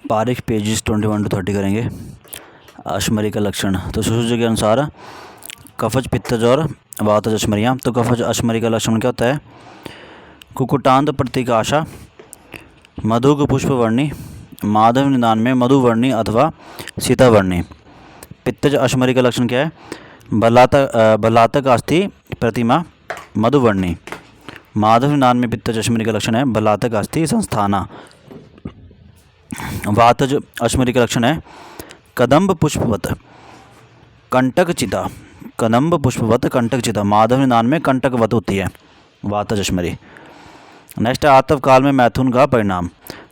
Parikh pages 21 to 30 करेंगे। अश्मरी का लक्षण, तो सुश्रुत के अनुसार कफज पित्तज और वातज अश्मरियाँ। तो कफज अश्मरी का लक्षण क्या होता है? कुकुटांत प्रतीकाशा, मधुक पुष्पवर्णी, माधव निदान में मधुवर्णी अथवा सीतावर्णी। पित्तज अश्मरी का लक्षण क्या है? बलातक अस्थि प्रतिमा मधुवर्णी। माधव निदान में पित्तज अश्मरी का लक्षण है बलातक अस्थि संस्थाना। वातज अश्मरी का लक्षण है कदम्ब पुष्पवत कंटक चिता। कदम्ब पुष्पवत कंटक चिता, माधव निदान में कंटकवत होती है वातज अश्मरी। नेक्स्ट है आतव काल में मैथुन का परिणाम।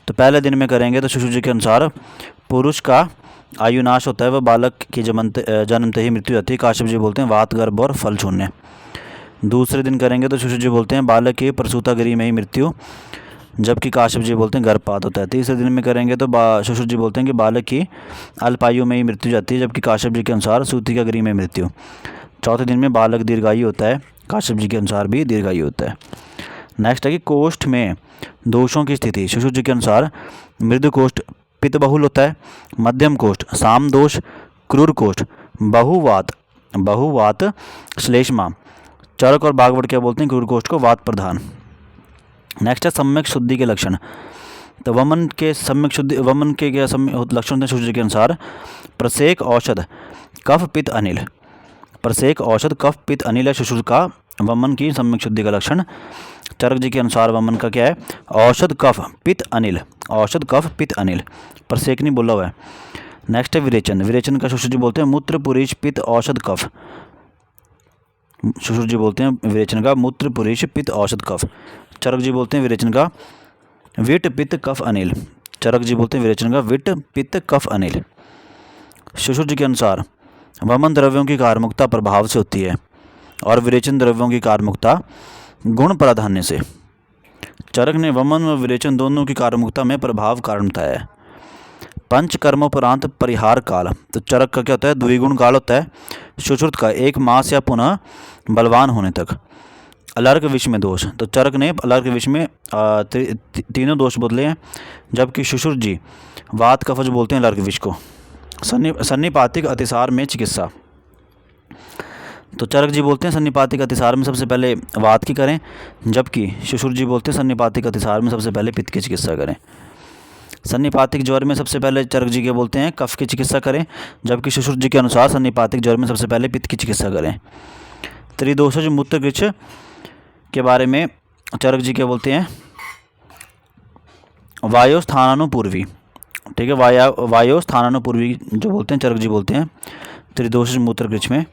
तो पहले दिन में करेंगे तो सुश्रुत जी के अनुसार पुरुष का आयु नाश होता है, वह बालक की जन्मते ही मृत्यु होती है। काश्यप जी बोलते हैं वात गर्भ और फल शून्य। दूसरे दिन करेंगे तो सुश्रुत जी बोलते हैं बालक की प्रसूतागिरी में ही मृत्यु, जबकि काश्यप जी बोलते हैं गर्भपात होता है। तीसरे दिन में करेंगे तो सुश्रुत जी बोलते हैं कि बालक की अल्पायु में ही मृत्यु जाती है, जबकि काश्यप जी के अनुसार सूतिकागिरी में मृत्यु। चौथे दिन में बालक दीर्घायु होता है, काश्यप जी के अनुसार भी दीर्घायु होता है। नेक्स्ट है कि कोष्ठ में दोषों की स्थिति। सुश्रुत जी के अनुसार मृदु कोष्ठ पित्त बहुल होता है, मध्यम कोष्ठ साम दोष, क्रूर कोष्ठ बहुवात श्लेष्मा। चरक और बागवट क्या बोलते हैं? क्रूर कोष्ठ को वात प्रधान। नेक्स्ट है सम्यक शुद्धि के लक्षण। तो वमन के सम्यक शुद्धि, वमन के क्या लक्षण होते हैं सुश्रुत जी के अनुसार? प्रसेक औषध कफ पित्त अनिल। प्रसेक औषध कफ पित्त अनिल है सुश्रुत का वमन की सम्यक शुद्धि का लक्षण। चरक जी के अनुसार वमन का क्या है? औषध कफ पित्त अनिल। औषध कफ पित्त अनिल, प्रसेक नहीं बोला हुआ है। नेक्स्ट है विरेचन। विरेचन का सुश्रुत जी बोलते हैं मूत्र पुरीश पित्त औषध कफ। सुश्रुत जी बोलते हैं विरेचन का मूत्र पुरीश पित्त औषध कफ। चरक जी बोलते हैं विरेचन का विट पित्त कफ अनिल। चरक जी बोलते हैं विरेचन का विट पित्त कफ अनिल। सुश्रुत जी के अनुसार वमन द्रव्यों की कार्मुकता प्रभाव से होती है और विरेचन द्रव्यों की कार्मुकता गुण प्राधान्य से। चरक ने वमन व विरेचन दोनों की कार्मुकता में प्रभाव कारण बताया है। पंच कर्मोपरांत परिहार काल। तो चरक का क्या होता है? द्विगुण काल होता है सुश्रुत का 1 मास या पुनः बलवान होने तक। अलर्क विष में दोष। तो चरक ने अलर्क विष में तीनों दोष बदले हैं, जबकि सुश्रुत जी वात कफज बोलते हैं अलर्क विष को। सन्निपातिक अतिसार में चिकित्सा। तो चरक जी बोलते हैं सन्निपातिक अतिसार में सबसे पहले वात की करें, जबकि सुश्रुत जी बोलते हैं सन्निपातिक अतिसार में सबसे पहले पित्त की चिकित्सा करें। सन्निपातिक ज्वर में सबसे पहले चरक जी के बोलते हैं कफ की चिकित्सा करें, जबकि सुश्रुत जी के अनुसार सन्निपातिक ज्वर में सबसे पहले पित्त की चिकित्सा करें। त्रिदोषज मूत्रकृच्छ के बारे में चरक जी क्या बोलते हैं? वायोस्थानानुपूर्वी। ठीक है, वायोस्थानानुपूर्वी जो बोलते हैं चरक जी बोलते हैं त्रिदोषज मूत्रकृच्छ में।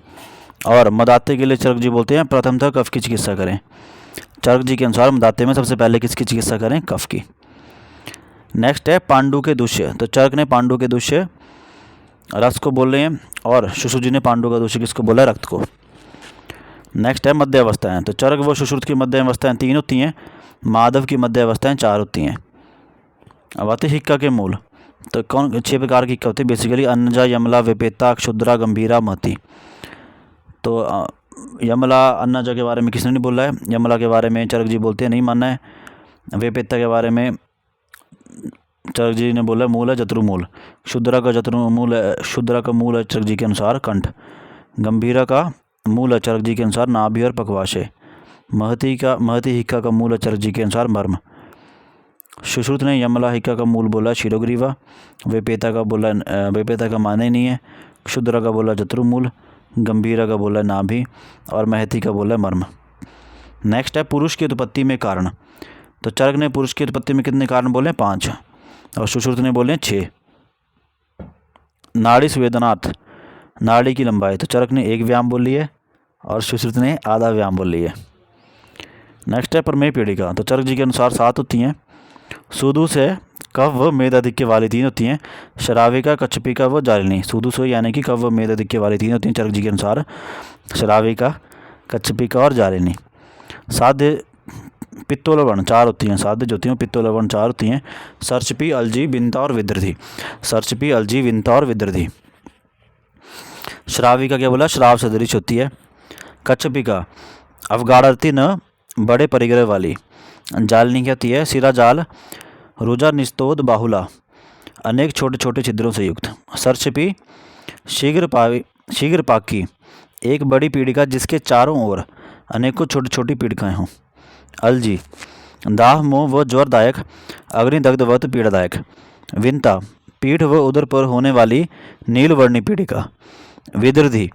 और मदाते के लिए चरक जी बोलते हैं प्रथमतः कफ की चिकित्सा करें। चरक जी के अनुसार मदाते में सबसे पहले किसकी चिकित्सा करें? कफ की। नेक्स्ट है पांडु के दुष्य। तो चरक ने पांडु के दुष्य रस को बोल रहे हैं और सुश्रुत जी ने पांडु का दुष्य किसको बोला? रक्त को। नेक्स्ट है मध्य अवस्थाएँ। तो चरक व सुश्रुत की मध्य अवस्थाएँ 3 होती हैं, माधव की मध्य अवस्थाएँ 4 होती हैं। अब आते हिक्का के मूल। तो कौन 6 प्रकार की हिक्का होती है बेसिकली? अन्नजा, यमला, विपेता, क्षुद्रा, गंभीरा, महती। तो यमला अन्नजा के बारे में किसने नहीं बोला है? यमला के बारे में चरक जी बोलते हैं नहीं मानना है। विपेता के बारे में चरक जी ने बोला मूल है जतुर्मूल। क्षुद्रा का जतुर्मूल है, क्षुद्रा का मूल है चरक जी के अनुसार कंठ। गंभीरा का मूल है चरक जी के अनुसार नाभि और पकवाशय। महती हिक्का का मूल है चरक जी के अनुसार मर्म। सुश्रुत ने यमला हिक्का का मूल बोला शिरोग्रीवा। विपेता का माने नहीं है। क्षुद्रा का बोला जतुर्मूल, गंभीरा का बोला नाभि और महती का बोला मर्म। नेक्स्ट है पुरुष की उत्पत्ति में कारण। तो चरक ने पुरुष की उत्पत्ति में कितने कारण बोले? 5 और सुश्रुत ने बोले 6। नाड़ी संवेदनार्थ, नाड़ी की लंबाई। तो चरक ने 1 व्यायाम बोल लिया है और सुश्रुत ने आधा व्यायाम बोल लिया है। नेक्स्ट है प्रमेय पीड़िका। तो चरक जी के अनुसार 7 होती हैं। सुदूस है कफ व मेद अधिक्य वाली 3 होती हैं। शराविका, कच्छपिका व जालिनी। सुदूस यानी कि कफ व मेद अधिक्य वाली 3 होती हैं चरक जी के अनुसार, शराविका, कच्छपिका और जालिनी। साध्य पित्तोलवर्ण 4 होती हैं। साध्य जो होती हैं पित्तोलवर्ण 4 होती हैं। सर्चपी, अलजी, विंता और विदृधि। सर्चपी, अलजी, विंता और विदृधि। श्राविका क्या बोला? श्राव सदृश होती है। कच्छपिका अवगाढ़ती न बड़े परिग्रह वाली। जालिनी क्या होती है? सिरा जाल, रुजा निस्तोद बाहुला। अनेक छोटे छोटे छिद्रों से युक्त। सर्षपी शीघ्रपाकी, एक बड़ी पीड़िका जिसके चारों ओर अनेकों छोटी छोटी पीड़िकाएं हों। अलजी, दाह मोह व ज्वरदायक, अग्निदग्धवत पीड़ादायक। विंता, पीठ व उदर पर होने वाली नीलवर्णी पीड़िका। विदर्धी,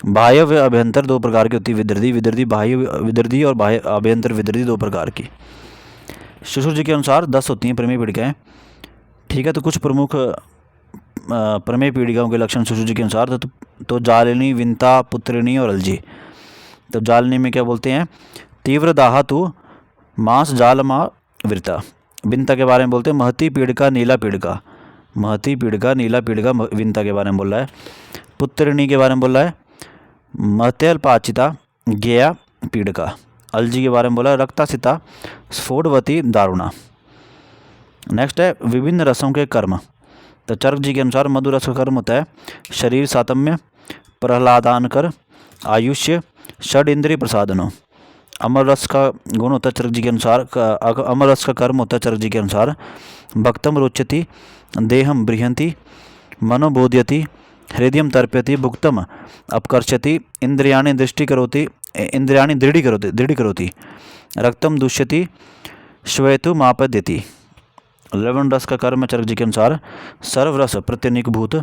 बाह्य व अभ्यंतर दो प्रकार की होती है। विदर्धी बाह्य विदर्धी और बाह्य अभ्यंतर विदर्धी दो प्रकार की। शिशु जी के अनुसार 10 होती हैं प्रमेय पीड़िकाएँ। ठीक है, तो कुछ प्रमुख प्रमेय पीड़िकाओं के लक्षण शिशु जी के अनुसार तो जालिनी, विंता, पुत्रिणी और अलजी। तो जालिनी में क्या बोलते हैं, तीव्र दाहा तु मांस जाल मा वृता। विंता के बारे में बोलते हैं महती पीड़िका नीला पीड़िका। महती पीड़िका नीला पीड़िका विंता के बारे में बोल रहा है। पुत्रिणी के बारे में बोल रहा है महत्यल्पाचिता ज्ञेया पीड़िका। अलजी के बारे में बोला है रक्तासिता स्फोटवती दारुणा। नेक्स्ट है विभिन्न रसों के कर्म। तो चरक जी के अनुसार मधु रस का कर्म होता है शरीर सातम्य, प्रहलादानकर, आयुष्य, षड इंद्रिय प्रसादनो। अमर रस का गुण होता है चरक जी के अनुसार, अमर रस का कर्म होता है चरक जी के अनुसार भक्तम रोचति, देहम बृहंति, मनोबोध्यति, हृदयम तर्प्यति, भुक्तम अपकर्षति, इंद्रियाणि दृढ़ीकरोति, रक्तम दुष्यति, श्वेतु मापद्यति। लवण रस का कर्म चरक जी के अनुसार सर्वरस प्रत्यनिक भूत,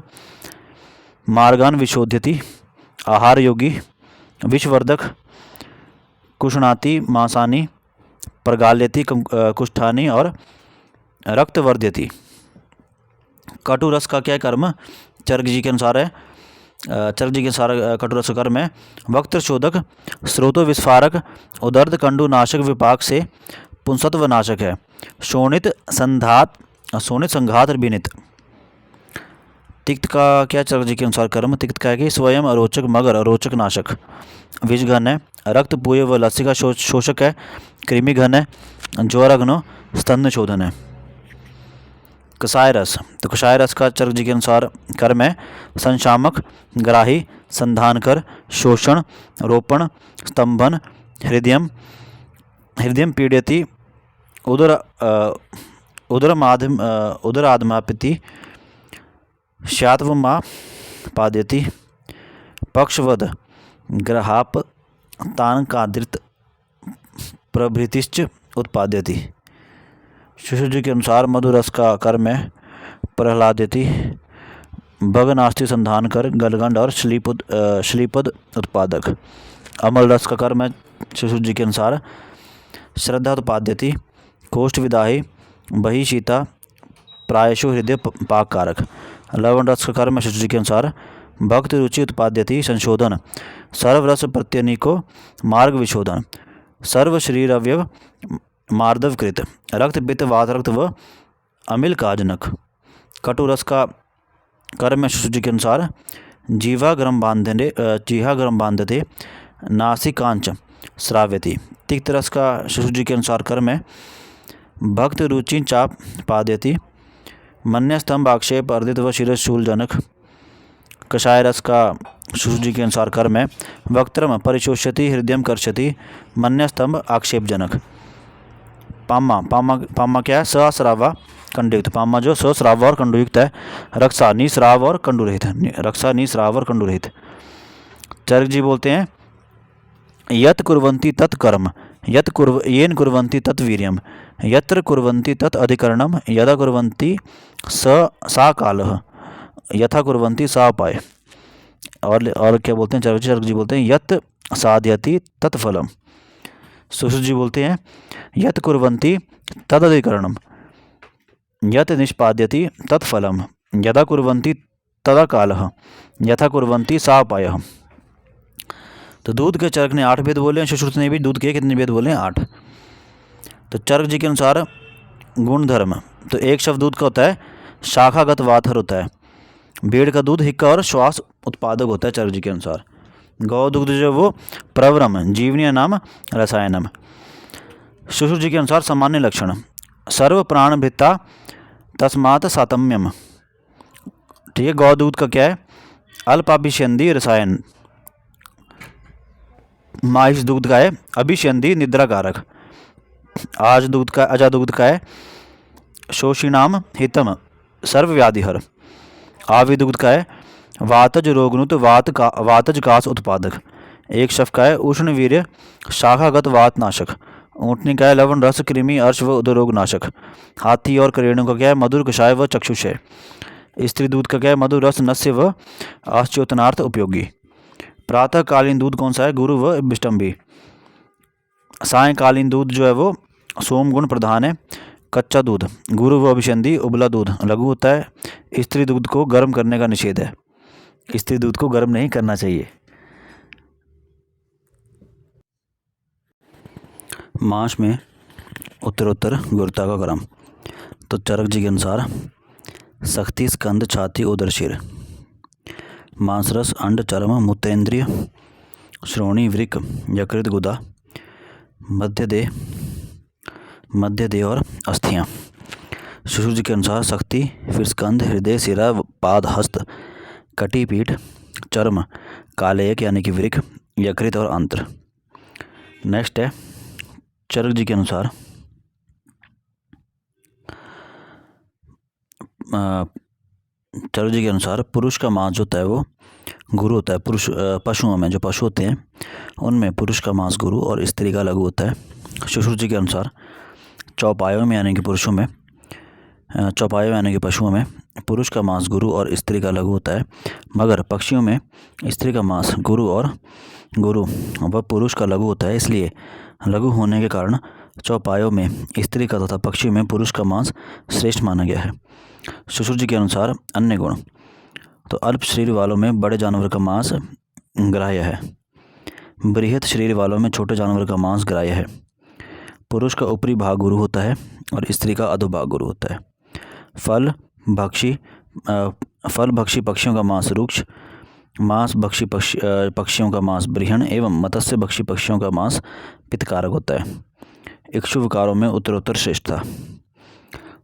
मार्गान विशोध्यति, आहार योगी, विषवर्धक, कुष्णाति मांसानि, प्रगाल्यति कुष्ठानि और रक्तवर्ध्यति। कटु रस का क्या कर्म चरक जी के अनुसार है, चरक जी के अनुसार कटु रस का कर्म है वक्त शोधक, स्रोतो विस्फारक, उदर्द कंडु नाशक, विपाक से पुंसत्व नाशक है, शोणित संघात और विनित। तिक्त का क्या चरक जी के अनुसार कर्म, तिक्त का है कि स्वयं अरोचक, मगर अरोचक नाशक, विषघन है, रक्त पूय व लस्सी का शोषक है, कृमि घन है, ज्वरघ्नो स्तन शोधन है। कषाय रस, तो कषाय रस का चरक जी के अनुसार कर्म है संशामक, ग्राही, संधानकर, शोषण, रोपण, स्तंभन, हृदयम पीड़यति, उदराधमापिति, श्यात्वमा पाद्यति, पक्षवद, ग्रहाप, तानकादृत प्रभृतिश्च उत्पाद्यति। शिशु जी के अनुसार मधुरस का कर्म है प्रहलाद्यति, भगनास्ति, संधान कर, गलगंड और श्लीपद उत्पादक। अमल रस का कर्म है शिशु जी के अनुसार श्रद्धा उत्पाद्यति, कोष्ठ विदाही, बहिशीता, प्रायशु हृदय पाक कारक। लवण रस का कर्म है शिशु जी के अनुसार भक्त रुचि उत्पाद्यति, संशोधन, सर्वरस प्रत्यनिको, मार्ग विशोधन, सर्व शरीर अवयव मार्दव कृत, रक्त पित्त वात रक्त व अमिल का जनक। कटु रस का कर्म है शिशु जी के अनुसार जीवा गर्म बांधते, नासिकांच श्राव्यति। तिक्त रस का शिशु जी के अनुसार कर्म है भक्त रुचि चाप पाद्यति, मन्यस्तंभ आक्षेप अर्दित व शिरशूल जनक। कषाय रस का शिशु जी के अनुसार कर्म है वक्त्रम परिशोष्यति, हृदयम कर्षति, मन्यस्तंभ आक्षेप जनक। पामा क्या है सस्रावा कंडुयुक्त। पामा जो सस्राव और कंडुयुक्त है, रक्षा निस्राव और कंडुरहित। चरक जी बोलते हैं यत कुर्वन्ति तत् कर्म, येन कुर्वन्ति तत् वीर्यम, यत्र कुर्वन्ति तत् अधिकरणम, यदा कुर्वन्ति सा कालः, यथा कुर्वन्ति सा उपाय। और क्या बोलते हैं चरक जी बोलते हैं यत साधयति तत्फलम। शिशु जी बोलते हैं यत कुर्वन्ति तदधिकरणम, यत निष्पाद्यति तत्फलम, यदा कुर्वन्ति तदा कालः, यथा कुर्वन्ति सा उपायः। तो दूध के चरक ने 8 भेद बोले हैं, सुश्रुत ने भी दूध के कितने भेद बोले हैं 8। तो चरक जी के अनुसार गुणधर्म, तो एक शब्द दूध का होता है शाखागत वाथर होता है, भेड़ का दूध हिक्का और श्वास उत्पादक होता है चरक जी के अनुसार। गौ दुग्ध जो वो प्रवरम जीवनीय नाम रसायनम। शिशु जी के अनुसार सामान्य लक्षण सर्व प्राण भित्ता तस्मात् सातम्यम। ठीक है, गौ दूध का क्या है अल्पाभिषेंदी रसायन। माहिष दूध का है अभिषेंदी निद्रा कारक। अजा दूध का है शोषिणाम हितम सर्वव्याधिहर। आविदुग्ध का है वातज रोगनुत वातज कास उत्पादक। एक शफ का है उष्ण वीर्य शाखागत वात नाशक। ऊँटनी का है लवण रस कृमि अर्श व उदरोग नाशक। हाथी और करेणु का क्या है मधुर कषाय व चक्षुषय। स्त्री दूध का क्या है मधुर रस नस्य व आश्चोतनार्थ उपयोगी। प्रातःकालीन दूध कौन सा है गुरु व बिष्टम्भी। सायंकालीन दूध जो है वो सोम गुण प्रधान है। कच्चा दूध गुरु व अभिषंधी। उबला दूध लघु होता है। स्त्री दूध को गर्म करने का निषेध है। स्त्री दूध को गर्म नहीं करना चाहिए। मांस में उत्तरोत्तर गुरुता का क्रम। तो चरक जी के अनुसार सख्ती स्कंद छाती उदर शिर। मांसरस अंड चर्म मूत्रेंद्रिय श्रोणी वृक यकृत गुदा मध्य देह और अस्थियाँ। शिशु जी के अनुसार शक्ति फिर स्कंद हृदय सिरा पाद हस्त कटी पीठ चर्म कालेयक यानी कि वृक यकृत और अंत्र। नेक्स्ट है चरक जी के अनुसार पुरुष का मांस जो होता है वो गुरु होता है। पुरुष पशुओं में जो पशु होते हैं उनमें पुरुष का मांस गुरु और स्त्री का लघु होता है। शिशु जी के अनुसार चौपायों में यानी कि पशुओं में पुरुष का मांस गुरु और स्त्री का लघु होता है, मगर पक्षियों में स्त्री का मांस गुरु व पुरुष का लघु होता है। इसलिए लघु होने के कारण चौपायों में स्त्री का तथा पक्षियों में पुरुष का मांस श्रेष्ठ माना गया है। शिशु जी के अनुसार अन्य गुण। तो अल्प शरीर वालों में बड़े जानवर का मांस ग्राह्य है। बृहत शरीर वालों में छोटे जानवर का मांस ग्राह्य है। पुरुष का ऊपरी भाग गुरु होता है और स्त्री का अधोभाग गुरु होता है। फल भक्षी पक्षियों का मांस रुक्ष, मांस भक्षी पक्षियों का मांस बृहण एवं मत्स्य भक्षी पक्षियों का मांस पित्तकारक होता है। इक्षु विकारों में उत्तरोत्तर श्रेष्ठता।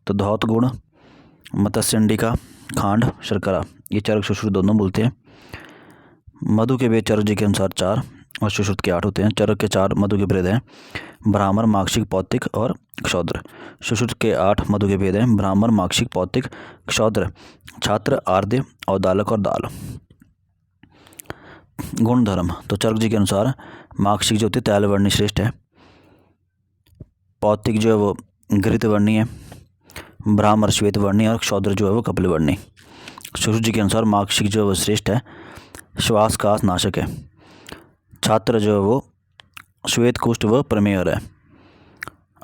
तो धौत गुण मत्स्यंडिका खांड शर्करा ये चरक सुश्रुत दोनों बोलते हैं। मधु के भेद चरक जी के अनुसार 4 और सुश्रुत के 8 होते हैं। चरक के 4 मधु के भेद हैं ब्राह्मण माक्षिक पौत्तिक और क्षौद्र। सुश्रुत के 8 मधु के भेद हैं ब्राह्मण माक्षिक पौत्तिक क्षौद्र छात्र आर्द्य औदालक और दाल। गुण धर्म। तो चरक जी के अनुसार माक्षिक जो होती है तैलवर्णी श्रेष्ठ है। पौत्तिक जो है वो घृतवर्णी है। ब्राह्मण श्वेतवर्णी और क्षौद्र जो है वो कपिलवर्णी। सुश्रुत जी के अनुसार माक्षिक जो है वो श्रेष्ठ है, श्वास कास नाशक है। छात्र जो है वो श्वेत कुष्ठ व प्रमेय है।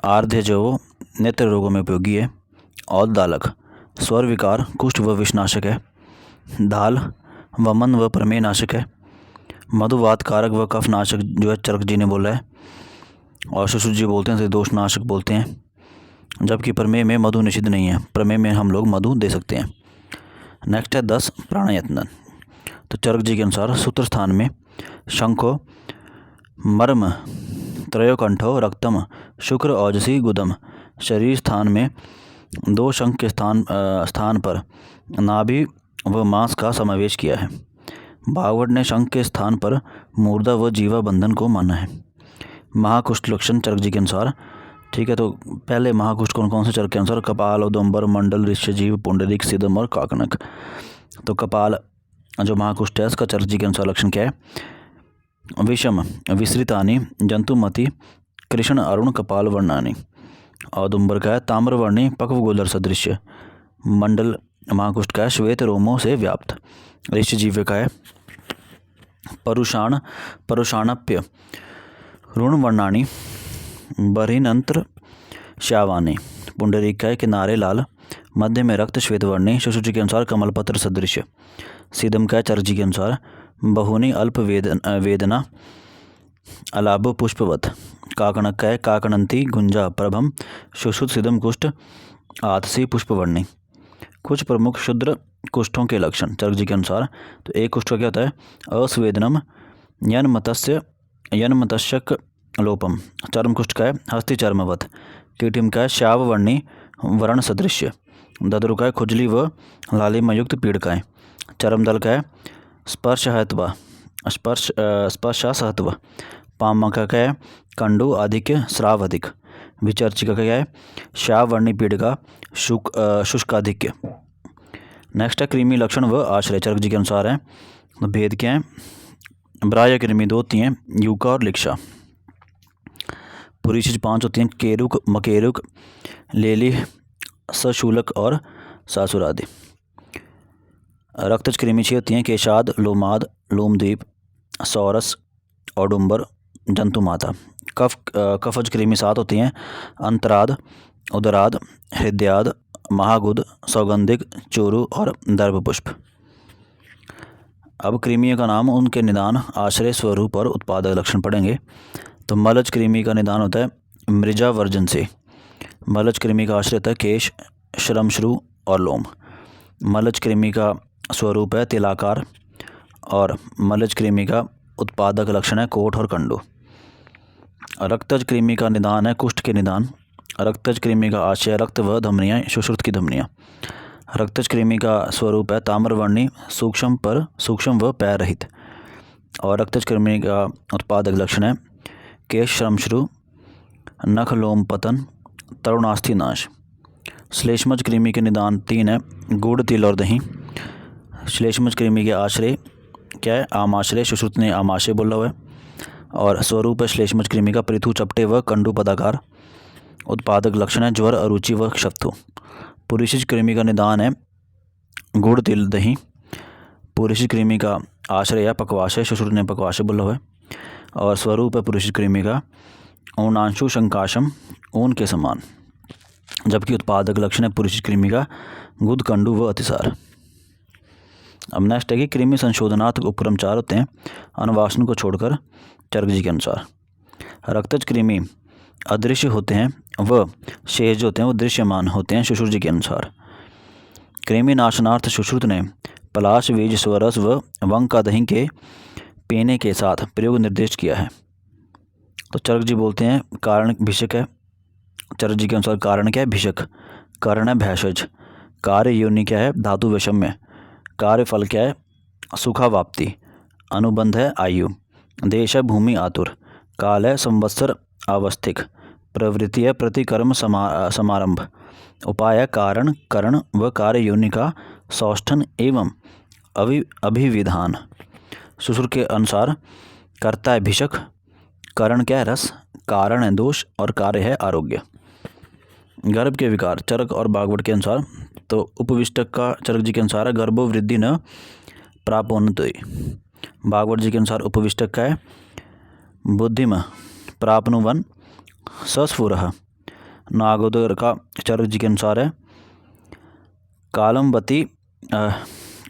आर्ध्य जो वो नेत्र रोगों में उपयोगी है। औदालक स्वर विकार कुष्ठ व विषनाशक है। दाल वमन व प्रमेय नाशक है। मधुवात कारक व कफ नाशक जो है चरक जी ने बोला है और सुश्रुत जी बोलते हैं दोष नाशक बोलते हैं, जबकि प्रमेय में मधु निषिद्ध नहीं है। प्रमेय में हम लोग मधु दे सकते हैं। नेक्स्ट है 10 प्राणायतन। तो चरक जी के अनुसार सूत्र स्थान में शंखो मर्म त्रयोकंठो रक्तम शुक्र औजसी गुदम। शरीर स्थान में 2 शंख के स्थान पर नाभि व मांस का समावेश किया है। भागवत ने शंख के स्थान पर मूर्धा व जीवा बंधन को माना है। महाकुष्ठ लक्षण चरक जी के अनुसार, ठीक है। तो पहले महाकुष्ठ कौन से चरक के अनुसार कपाल औदुंबर मंडल ऋष्यजीव पुंडरीक सिदम और काकनक। तो कपाल जो महाकुष्ठ है उसका चरक जी के अनुसार लक्षण क्या है? विषम विसृतानि जंतुमति कृष्ण अरुण कपाल वर्णानि। औदुंबर का है ताम्रवर्णी पक्व गोलर सदृश। मंडल महाकुष्ठ का है श्वेत रोमों से व्याप्त। ऋष्यजीव का है परुषाणप्य ऋण वर्णानि बहिनंत्र श्यावानी। पुंडरीक का है किनारे लाल मध्य में रक्त श्वेतवर्णी। शिशु जी के अनुसार कमलपत्र सदृश। सीदम का है चरक जी के अनुसार बहुनी अल्प वेदना अलाभ पुष्पवत। काकणक का है काकणंती गुंजा प्रभम सुश्रुत सिदम कुष्ठ आतसी पुष्पवर्णी। कुछ प्रमुख क्षुद्र कुष्ठों के लक्षण चरक जी के अनुसार। तो एक कुष्ठ का क्या होता है? अस्वेदनम यन्मतस्यक लोपम। चर्म कुष्ठ का है हस्ती चर्मवत। कीटिम का है श्याववर्णी वर्ण सदृश्य। ददरु का है खुजली व लालिमायुक्त पीड़काएँ। चरमदल का है स्पर्शासहत्व। पामक का है कंडु आधिक्य स्राव अधिक। विचर्चिका का क्या है श्याववर्णी पीड़िका शुष्काधिक्य। नेक्स्ट है कृमि लक्षण व आश्रय, चरक जी के अनुसार है। तो भेद क्या है? ब्राह्य कृमि 2 होती हैं, यूका और लिक्षा। पुरीशिज 5 होती हैं, केरुक, मकेरुक, लेली, सशूलक और सासुर आदि। रक्तज कृमि 6 होती हैं, केशाद, लोमाद, लोमदीप, सौरस, औडुंबर, जंतुमाता। कफज कृमि 7 होती हैं, अंतराद, उदराद, हृदयाद, महागुद, सौगंधिक, चोरु और दर्भपुष्प। अब कृमियों का नाम, उनके निदान, आश्रय, स्वरूप और उत्पादक लक्षण पढ़ेंगे। तो मलज कृमि का निदान होता है मृजा वर्जन से। मलज कृमि का आश्रय होता है केश, श्रमश्रु और लोम। मलज कृमि का स्वरूप है तिलाकार और मलज कृमि का उत्पादक लक्षण है कोठ और कंडू। रक्तज कृमि का निदान है कुष्ठ के निदान। रक्तज कृमि का आशय रक्त व धमनियाँ, सुश्रुत की धमनियाँ। रक्तज कृमि का स्वरूप है ताम्रवर्णी, सूक्ष्म व पैर रहित। और रक्तज कृमि का उत्पादक लक्षण है केश, श्रमश्रु, नख, लोम, पतन, तरुणास्थि नाश। श्लेष्मज कृमि के निदान 3 है, गुड़, तिल और दही। श्लेष्मज कृमि के आश्रय क्या है? आमाश्रय, सुश्रुत ने आमाशय बोला हुआ है। और स्वरूप है श्लेष्मज कृमि का पृथु, चपटे व कंडू पदाकार। उत्पादक लक्षण है ज्वर, अरुचि व क्षप्तु। पुरीशिज कृमि का निदान है गुड़, तिल, दही। पुरीशिज कृमि का आश्रय है पक्वाशय, सुश्रुत ने पक्वाशय बोला हुआ है। और स्वरूप है पुरीशिज कृमि का ऊनांशु शंकाशम, ऊन के समान। जबकि उत्पादक लक्षण है पुरीशिज कृमि का गुद, कंडू व अतिसार। अब नेक्स्ट है कि कृमि संशोधनात्मक उपक्रम 4 होते हैं अनुवासन को छोड़कर, चरक जी के अनुसार। रक्तज कृमि अदृश्य होते हैं व शेष जो होते हैं वो दृश्यमान होते हैं, सुश्रुत जी के अनुसार। कृमि नाशनार्थ सुश्रुत ने पलाश, बीज, स्वरस व वंग का दही के पीने के साथ प्रयोग निर्दिष्ट किया है। तो चरक जी बोलते हैं कारण भिषक है। चरक जी के अनुसार कारण क्या है? भिषक। कारण है भैषज। कार्य योनि क्या है? धातु वैषम्य। कार्य फल क्या है? सुखा वाप्ति। अनुबंध है आयु। देश है भूमि आतुर। काल है संवत्सर आवस्थिक। प्रवृत्ति है प्रतिकर्म समारंभ। उपाय है कारण, करण व कार्य योनि का सौष्ठन एवं अभिविधान। सुश्रुत के अनुसार कर्ता है भिषक, करण क्या है? रस, कारण है दोष और कार्य है आरोग्य। गर्भ के विकार चरक और भागवत के अनुसार। तो उपविष्टक का चरक जी के अनुसार है गर्भो वृद्धि न प्रापोन्नति। भागवत जी के अनुसार उपविष्टक का है बुद्धिम प्राप्नुवन सस्फुरः। नागोदर का चरक जी के अनुसार है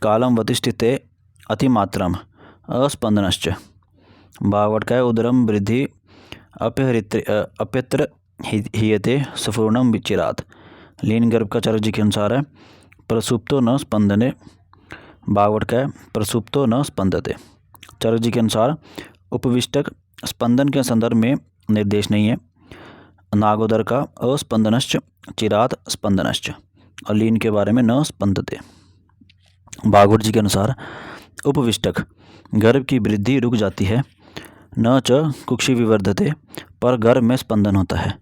कालमवती स्थिते अतिमात्रम अस्पंदनश्च। भागवत का है उदरम वृद्धि अप्यत्र हीयते सफूर्णम विचिरात। लीन गर्भ का चरक जी के अनुसार है प्रसुप्तो न स्पंदने। भागवत का है प्रसुप्तो न स्पंदते। चरक जी के अनुसार उपविष्टक स्पंदन के संदर्भ में निर्देश नहीं है। नागोदर का अस्पंदनश्च, चिरात स्पंदनश्च और लीन के बारे में न स्पंदते। भागवत जी के अनुसार उपविष्टक गर्भ की वृद्धि रुक जाती है, न च कुक्षि विवर्धते, पर गर्भ में स्पंदन होता है।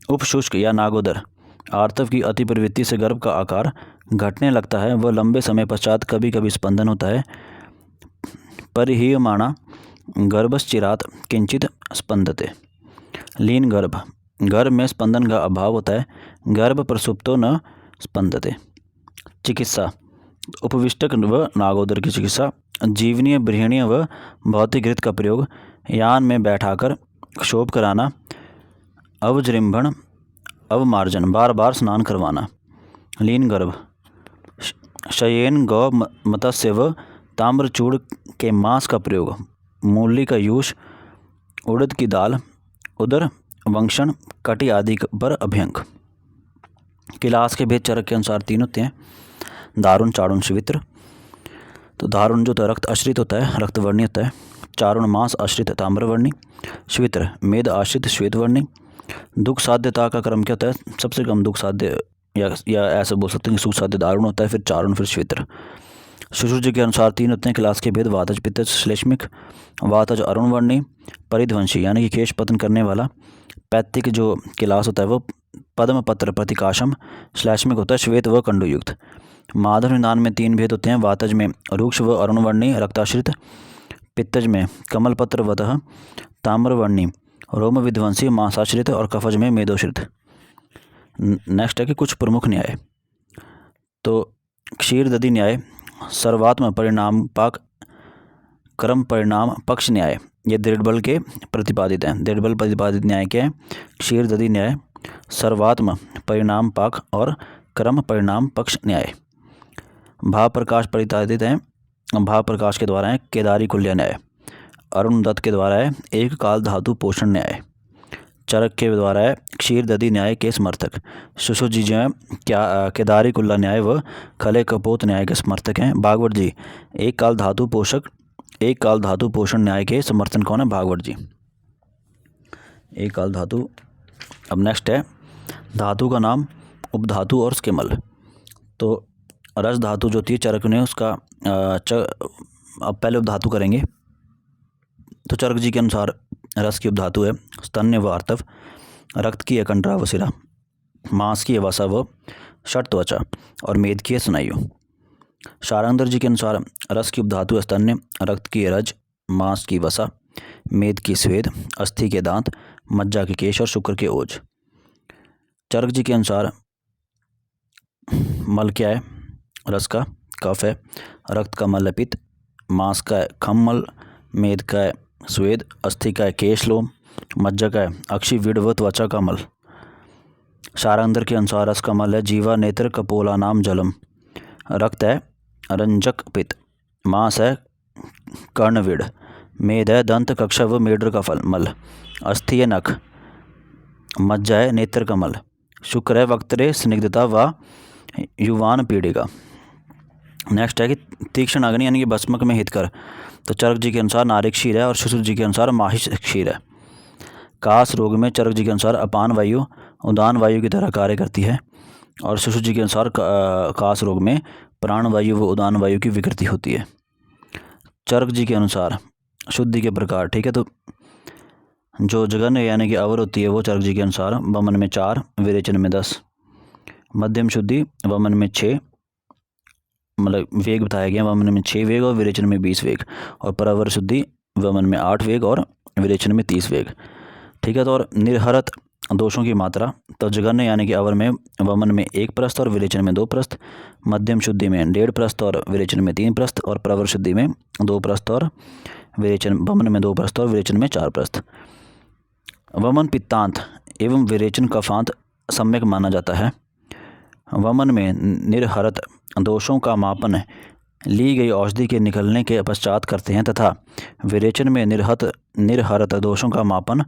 उपशुष्क या नागोदर आर्तव की अति प्रवृत्ति से गर्भ का आकार घटने लगता है व लंबे समय पश्चात कभी कभी स्पंदन होता है। परिहीयमाणा गर्भश्चिरात किंचित स्पंदते। लीन गर्भ में स्पंदन का अभाव होता है, गर्भ प्रसुप्तो न स्पंदते। चिकित्सा उपविष्टक व नागोदर की चिकित्सा जीवनीय, बृहणीय व भौतिक घृत का प्रयोग, यान में बैठाकर क्षोभ कराना, अवजृंभण, अवमार्जन, बार बार स्नान करवाना। लीन गर्भ शयेन गौ मत्स्य व ताम्रचूड़ के मांस का प्रयोग, मूली का यूष, उड़द की दाल, उदर वंक्षण, कटी आदि पर अभ्यंग। किलास के भेद चरक के अनुसार 3 होते हैं दारुण, चारुण, श्वेत्र। तो दारुण जो रक्त आश्रित होता है रक्तवर्णी होता है। चारुण मांस आश्रित ताम्रवर्णी। श्वेत्र मेद आश्रित श्वेतवर्णी। दुख साध्यता का क्रम क्या होता है? सबसे कम दुख साध्य या ऐसा बोल सकते हैं कि सुख साध्य दारुण होता है, फिर चारुण, फिर श्वेत्र। सुश्रुत जी के अनुसार 3 होते हैं किलास के भेद वातज, पित्तज, श्लेष्मिक। वातज अरुणवर्णी परिध्वंसी यानी कि केश पतन करने वाला। पैत्तिक जो किलास होता है वो पद्म पत्र प्रतिकाशम, श्लैष्मिक होता है श्वेत व कंडुयुक्त। माधव निदान में 3 भेद होते हैं, वातज में रूक्ष व अरुणवर्णी रक्ताश्रित, पित्तज में कमल पत्र वतः ताम्रवर्णी रोम विध्वंसी मांसाश्रित और कफज में मेदोश्रित। नेक्स्ट है कि कुछ प्रमुख न्याय। तो क्षीर दधि न्याय, सर्वात्म परिणाम पाक क्रम परिणाम पक्ष न्याय, ये दृढ़बल के प्रतिपादित हैं। दृढ़बल प्रतिपादित न्याय क्या है? क्षीर दधि न्याय, सर्वात्म परिणाम पाक और क्रम परिणाम पक्ष न्याय। भाव प्रकाश प्रतिपादित हैं, भाव प्रकाश के द्वारा है केदारी कुल्य न्याय। अरुण दत्त के द्वारा है एक काल धातु पोषण न्याय। चरक के द्वारा है क्षीर दधि न्याय के समर्थक। सुश्रुत जी जो है क्या केदारी कुल्ला न्याय व खले कपोत न्याय के समर्थक हैं। भागवत जी एक काल धातु पोषण न्याय के समर्थन कौन है? भागवत जी, एक काल धातु। अब नेक्स्ट है धातु का नाम, उपधातु और उसके मल। तो रस धातु जो थी चरक ने उसका अब पहले उपधातु करेंगे। तो चरक जी के अनुसार रस की उपधातु है स्तन्य व आर्तव, रक्त की अकंडरा व सिरा, मांस की वसा व षट त्वचा और मेद की स्नायु। शारंगधर जी के अनुसार रस की उपधातु है स्तन्य, रक्त की रज, मांस की वसा, मेद की स्वेद, अस्थि के दांत, मज्जा के केश और शुक्र के ओज। चरक जी के अनुसार मल क्या है? रस का कफ है, रक्त का मल है पित्त, मांस का है खम्मल, मेद का है स्वेद, अस्थि का है केशलोम, मज्जा का है अक्षि विड व त्वचा का मल। शारंगधर के अनुसार रस का मल है जीवा नेत्र कपोला नाम जलम, रक्त है रंजक पित्त, मांस है कर्णविड, मेद है दंत कक्षा व मेढ्र का फल मल, अस्थि है नख, मज्जा है नेत्र का मल, शुक्र है वक्तरे स्निग्धता व युवान पीड़िका। नेक्स्ट है कि तीक्ष्ण अग्नि यानी कि भस्मक में हितकर। तो चरक जी के अनुसार नारिक क्षीर है और सुश्रुत जी के अनुसार माहिष क्षीर है। कास रोग में चरक जी के अनुसार अपान वायु उदान वायु की तरह कार्य करती है और सुश्रुत जी के अनुसार कास रोग में प्राण वायु व उदान वायु की विकृति होती है। चरक जी के अनुसार शुद्धि के प्रकार, ठीक है, तो जो जगन यानी कि अवर होती है वो चरक जी के अनुसार वमन में 4, विरेचन में 10, मध्यम शुद्धि वमन में 6, मतलब वेग बताया गया, वमन में 6 वेग और विरेचन में 20 वेग, और परवर शुद्धि वमन में 8 वेग और विरेचन में 30 वेग, ठीक है। तो और निर्हरत दोषों की मात्रा, तो जघन्य यानी कि अवर में वमन में 1 प्रस्थ और विरेचन में 2 प्रस्थ, मध्यम शुद्धि में 1.5 प्रस्थ और विरेचन में 3 प्रस्थ, और प्रवर शुद्धि में 2 प्रस्थ और विरेचन वमन में 2 प्रस्थ और विरेचन में 4 प्रस्थ। वमन पित्तांत एवं विरेचन कफांत सम्यक माना जाता है। वमन में निर्हरत दोषों का मापन ली गई औषधि के निकलने के पश्चात करते हैं तथा विरेचन में निर्हरत दोषों का मापन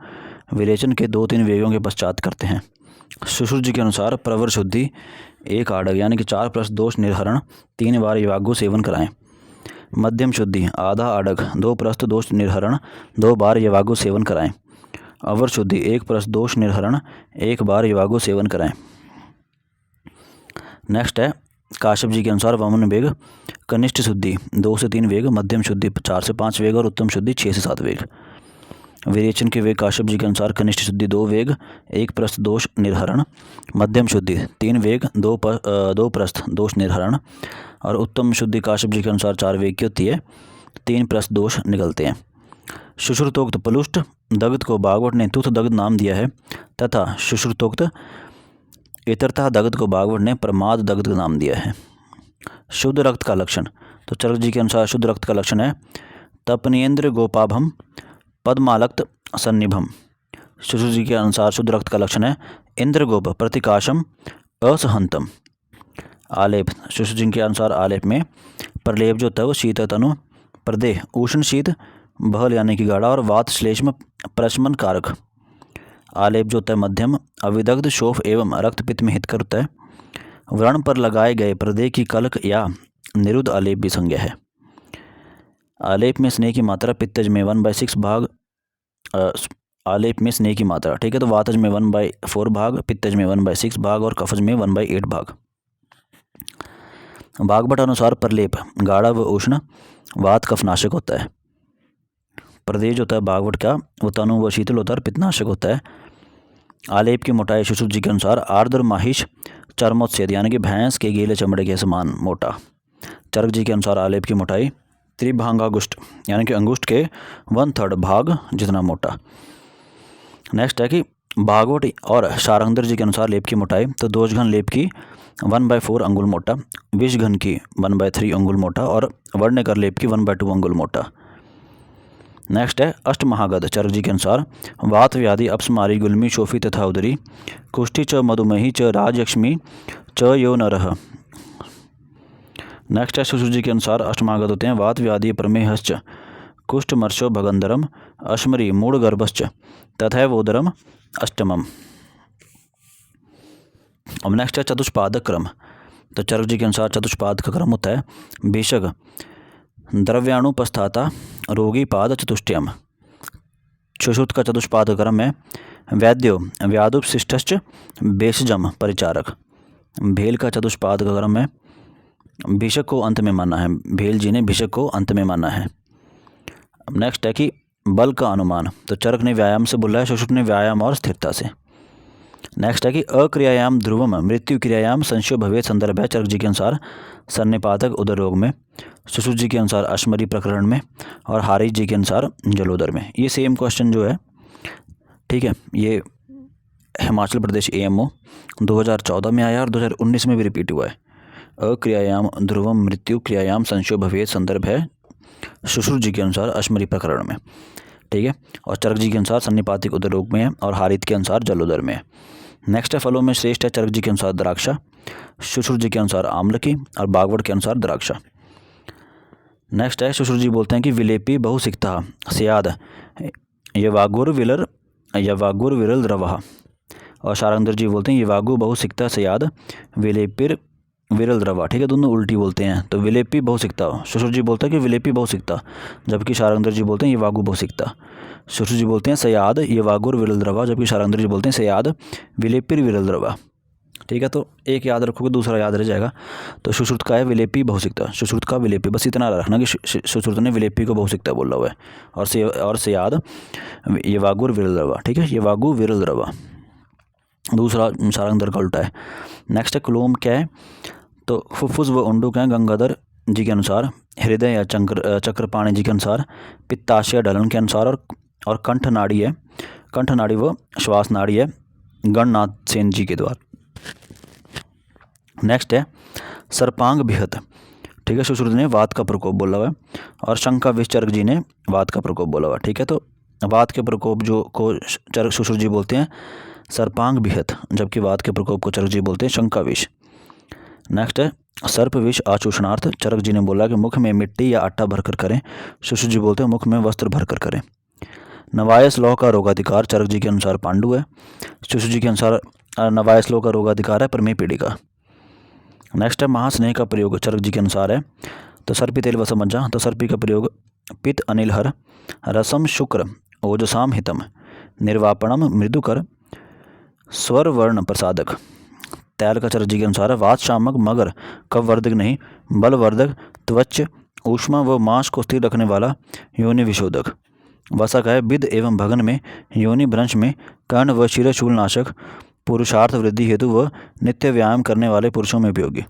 विरेचन के 2-3 वेगों के पश्चात करते हैं। सुश्रुत जी के अनुसार प्रवर शुद्धि 1 आडग यानी कि 4 प्रस्थ दोष निर्हरण 3 बार यवागु सेवन कराएं। मध्यम शुद्धि आधा आडग 2 प्रस्थ दोष निर्हरण 2 बार यवागु सेवन कराएं। अवर शुद्धि 1 प्रस्थ दोष निर्हरण 1 बार यवागु सेवन कराएं। नेक्स्ट है काश्यप जी के अनुसार वमन वेग कनिष्ठ शुद्धि 2 से 3 वेग, मध्यम शुद्धि 4 से 5 वेग और उत्तम शुद्धि 6 से 7 वेग। विरेचन के वेग काश्यप जी के अनुसार कनिष्ठ शुद्धि 2 वेग 1 प्रस्थ दोष निर्हरण, मध्यम शुद्धि 3 वेग 2 प्रस्थ दोष निर्हरण, और उत्तम शुद्धि काश्यप जी के अनुसार 4 वेग की होती है, 3 प्रस्थ दोष निकलते हैं। सुश्रुतोक्त पलुष्ट दग्ध को भागवत ने तुथ दग्ध नाम दिया है तथा सुश्रुतोक्त इतरता दग्ध को भागवत ने प्रमाद दग्ध नाम दिया है। शुद्ध रक्त का लक्षण, तो चरक जी के अनुसार शुद्ध रक्त का लक्षण है तपनियेंद्र गोपाभम पद्मालक्त सन्निभम। सुश्रुत जी के अनुसार शुद्ध रक्त का लक्षण है इंद्रगोप प्रतिकाशम असहंतम। आलेप, सुश्रुत जी के अनुसार आलेप में प्रलेप जो तव शीत तनु प्रदेह उष्ण शीत बहल यानी कि गाढ़ा और वात श्लेष्म प्रशमन कारक। आलेप जो होता है मध्यम अविदग्ध शोफ एवं रक्तपित्त में हितकर होता है। व्रण पर लगाए गए प्रदेह की कलक या निरुद्ध आलेप भी संज्ञा है। आलेप में स्नेह की मात्रा पित्तज में 1/6 भाग, आलेप में स्नेह की मात्रा, ठीक है, तो वातज में 1/4 भाग, पित्तज में 1/6 भाग और कफज में 1/8 भाग। भागवत अनुसार प्रलेप गाढ़ा व उष्ण वात कफनाशक होता है। प्रदेश होता है भागवत का वो तनु व शीतल होता है और पित्तनाशक होता है। आलेप की मोटाई सुश्रुत जी के अनुसार आर्द्र माहिश चर्मोत्सेद यानी कि भैंस के गीले चमड़े के समान मोटा। चरक जी के अनुसार आलेप की मोटाई त्रिभांगागुष्ठ यानी कि अंगुष्ठ के 1/3 भाग जितना मोटा। नेक्स्ट है कि भागवत और शारंगधर जी के अनुसार लेप की मोटाई तो दोषघन लेप की 1/4 अंगुल मोटा, विषघन की 1/3 अंगुल मोटा और वर्णकर लेप की 1/2 अंगुल मोटा। नेक्स्ट है अष्टमहागध चरक जी के अनुसार वात व्याधि अपस्मारी गुल्मी शोफी तथा उदरी कुष्ठी च मधुमेही च राजयक्ष्मी च यो नरः। नेक्स्ट है सुश्रुत जी के अनुसार अष्टमहागध होते हैं वात व्याधि प्रमेहश्च कुष्ठ मर्शो भगंधरम अश्मरी मूढ़ गर्भश्च तथा वोदरम अष्टमम। अब नेक्स्ट है चतुष्पादक क्रम। तो चरक जी के अनुसार चतुष्पाद का क्रम होता है बेशक द्रव्याणुपस्थाता रोगी पाद चतुष्टयम। सुश्रुत का चतुष्पाद क्रम है वैद्यो व्याधुपशिष्टश्च बेशजम परिचारक। भेल का चतुष्पाद का क्रम है भिषक को अंत में माना है, भेल जी ने भिषक को अंत में माना है। अब नेक्स्ट है कि बल का अनुमान। तो चरक ने व्यायाम से बोला है, सुश्रुत ने व्यायाम और स्थिरता से। नेक्स्ट है कि अक्रियायाम ध्रुवम मृत्यु क्रियायाम संशय भवेत संदर्भ है चरक जी के अनुसार सन्निपातक उदर रोग में, सुश्रुत जी के अनुसार अश्मरी प्रकरण में और हारिज जी के अनुसार जलोदर में। ये सेम क्वेश्चन जो है, ठीक है, ये हिमाचल प्रदेश AMO 2014 में आया और 2019 में भी रिपीट हुआ है। अक्रियायाम ध्रुवम मृत्यु क्रियायाम संशय भवेत संदर्भ है सुश्रुत जी के अनुसार अश्मरी प्रकरण में, ठीक है, और चरक जी के अनुसार सन्निपातिक उदर रोग में है और हारित के अनुसार जलोदर में है। नेक्स्ट है फलों में श्रेष्ठ है चरक जी के अनुसार द्राक्षा, सुश्रुत जी के अनुसार आम्लकी और भागवत के अनुसार द्राक्षा। नेक्स्ट है सुश्रुत जी बोलते हैं कि विलेपी बहुसिक्ता स्याद यवागुर विरल द्रवः और शारंगधर जी बोलते हैं यवागु बहुसिक्ता स्याद विलेपिर विरल द्रवा। ठीक है, दोनों उल्टी बोलते हैं। तो विलेपी बहुसिक्ता सुश्रुत जी बोलते हैं कि विलेपी बहुसिक्ता, जबकि शारंगधर जी बोलते हैं ये वागु बहुसिक्ता। सुश्रुत जी बोलते हैं सयाद ये वागुर विरल द्रवा, जबकि शारंगधर जी बोलते हैं सयाद विलेपिर विरल द्रवा। ठीक है, तो एक याद रखोगे दूसरा याद रह जाएगा। तो सुश्रुत का है विलेपी बहुसिक्ता, सुश्रुत का विलेपी, बस इतना रखना कि सुश्रुत ने विलेपी को बहुसिक्ता बोला हुआ है और सयाद ये वागुर विरल द्रवा। ठीक है, ये वागु विरल द्रवा, दूसरा शारंगधर का उल्टा है। नेक्स्ट है क्लोम क्या है, तो फुफ्फुस व उंडुक हैं गंगाधर जी के अनुसार, हृदय या चक्रपाणी जी के अनुसार, पित्ताशय ढलन के अनुसार और कंठ नाड़ी है, कंठ नाड़ी व श्वास नाड़ी है गणनाथ सेन जी के द्वारा। नेक्स्ट है सर्पांग बिहत। ठीक है, सुश्रुत ने वात का प्रकोप बोला हुआ है और शंका विष चरक जी ने वात का प्रकोप बोला हुआ है। ठीक है, तो वात के प्रकोप जो को चरक सुश्रुत जी बोलते हैं सर्पांग बिहत, जबकि वात के प्रकोप को चरक जी बोलते हैं शंका विष। नेक्स्ट है सर्प विष आचूषणार्थ, चरक जी ने बोला कि मुख में मिट्टी या आटा भरकर करें, सुश्रुत जी बोलते हैं मुख में वस्त्र भरकर करें। नवायस लौह का रोगाधिकार चरक जी के अनुसार पांडु है, सुश्रुत जी के अनुसार नवायस लौह का रोगाधिकार है प्रमेय पीड़िका। नेक्स्ट है महास्नेह का प्रयोग चरक जी के अनुसार है, तो सर्पी तेल व समज्जा, तो सर्पी का प्रयोग पित्त अनिलहर रसम शुक्र ओजसाम हितम निर्वापणम मृदुकर स्वर वर्ण प्रसादक। तैल का चरक जी के अनुसार है वात शामक मगर कववर्धक नहीं बलवर्धक त्वच ऊष्मा व मांस को स्थिर रखने वाला योनि विशोधक। वसा है विद एवं भगन में योनि भ्रंश में कर्ण व शिरशूल नाशक पुरुषार्थ वृद्धि हेतु व नित्य व्यायाम करने वाले पुरुषों में उपयोगी।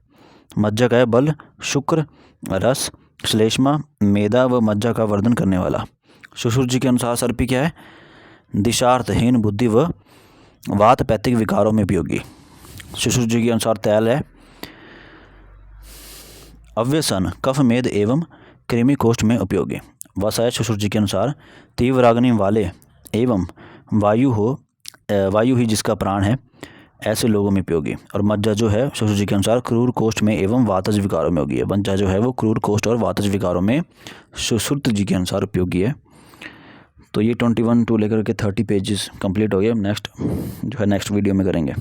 मज्जा का है बल शुक्र रस श्लेष्मा मेदा व मज्जा का वर्धन करने वाला। सुश्रुत जी के अनुसार सर्पी क्या है दिशार्थहीन बुद्धि व वात पैतिक विकारों में उपयोगी। सुश्रुत जी के अनुसार तैल है अव्यसन कफ मेद एवं कृमि कोष्ठ में उपयोगी। वसा है सुश्रुत जी के अनुसार तीव्राग्नि वाले एवं वायु ही जिसका प्राण है ऐसे लोगों में उपयोगी। और मज्जा जो है सुश्रुत जी के अनुसार क्रूर कोष्ठ में एवं वातज विकारों में होगी। मज्जा जो है वो क्रूर कोष्ठ और वातज विकारों में सुश्रुत जी के अनुसार उपयोगी है। तो ये 21 टू लेकर के 30 पेजेस कंप्लीट हो गए। नेक्स्ट जो है नेक्स्ट वीडियो में करेंगे।